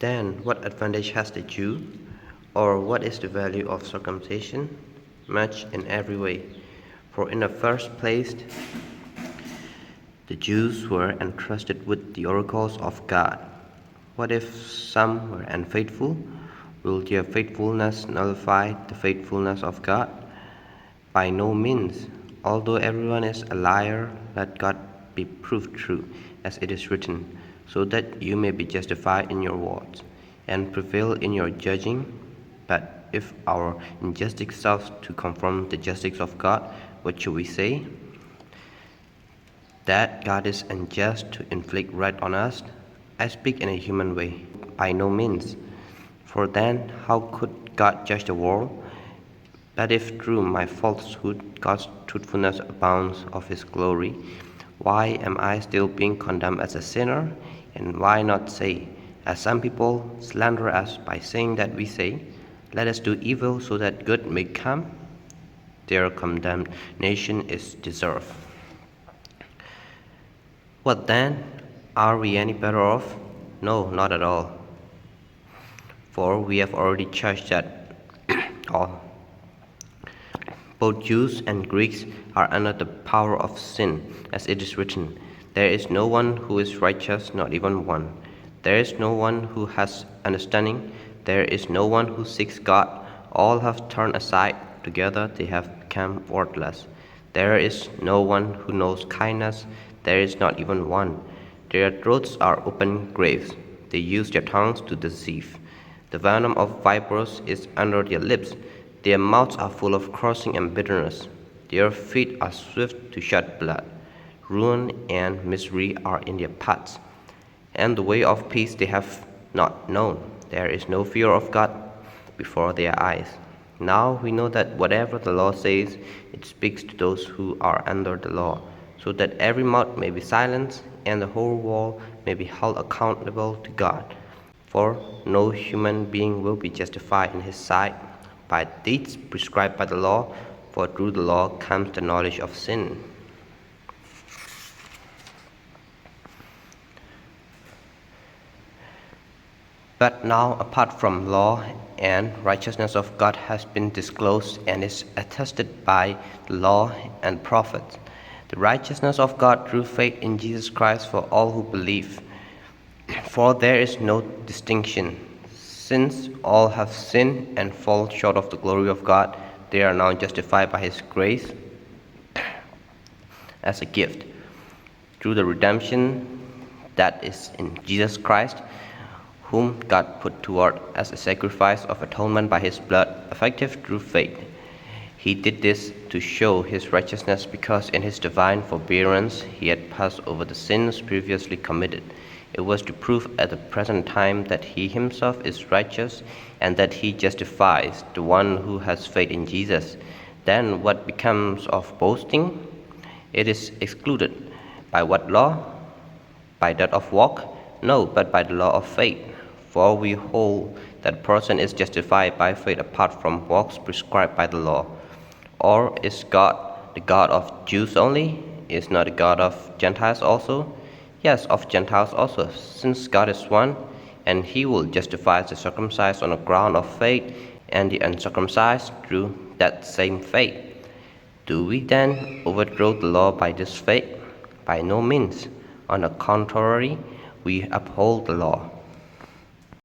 Then, what advantage has the Jew? Or what is the value of circumcision? Much in every way. For in the first place, the Jews were entrusted with the oracles of God. What if some were unfaithful? Will their faithfulness nullify the faithfulness of God? By no means. Although everyone is a liar, let God be proved true, as it is written, so that you may be justified in your words, and prevail in your judging. But if our injustice serves to confirm the justice of God, what should we say? That God is unjust to inflict wrath on us? I speak in a human way. By no means. For then, how could God judge the world? But if through my falsehood God's truthfulness abounds of his glory, why am I still being condemned as a sinner? And why not say, as some people slander us by saying that we say, let us do evil so that good may come? Their condemnation is deserved. What then? Are we any better off? No, not at all. For we have already judged that all, both Jews and Greeks, are under the power of sin, as it is written, there is no one who is righteous, not even one. There is no one who has understanding. There is no one who seeks God. All have turned aside. Together they have become worthless. There is no one who knows kindness. There is not even one. Their throats are open graves. They use their tongues to deceive. The venom of vipers is under their lips. Their mouths are full of cursing and bitterness. Their feet are swift to shed blood. Ruin and misery are in their paths. And the way of peace they have not known. There is no fear of God before their eyes. Now we know that whatever the law says, it speaks to those who are under the law, so that every mouth may be silenced and the whole world may be held accountable to God. For no human being will be justified in his sight by deeds prescribed by the law, for through the law comes the knowledge of sin. But now, apart from law, and righteousness of God has been disclosed and is attested by the law and prophets. The righteousness of God through faith in Jesus Christ for all who believe. For there is no distinction. Since all have sinned and fall short of the glory of God, they are now justified by his grace as a gift through the redemption that is in Jesus Christ, whom God put toward as a sacrifice of atonement by his blood, effective through faith. He did this to show his righteousness, because in his divine forbearance he had passed over the sins previously committed. It was to prove at the present time that he himself is righteous, and that he justifies the one who has faith in Jesus. Then what becomes of boasting? It is excluded. By what law? By that of work? No, but by the law of faith. For we hold that a person is justified by faith apart from works prescribed by the law. Or is God the God of Jews only? Is not the God of Gentiles also? Yes, of Gentiles also, since God is one, and he will justify the circumcised on the ground of faith, and the uncircumcised through that same faith. Do we then overthrow the law by this faith? By no means. On the contrary, we uphold the law.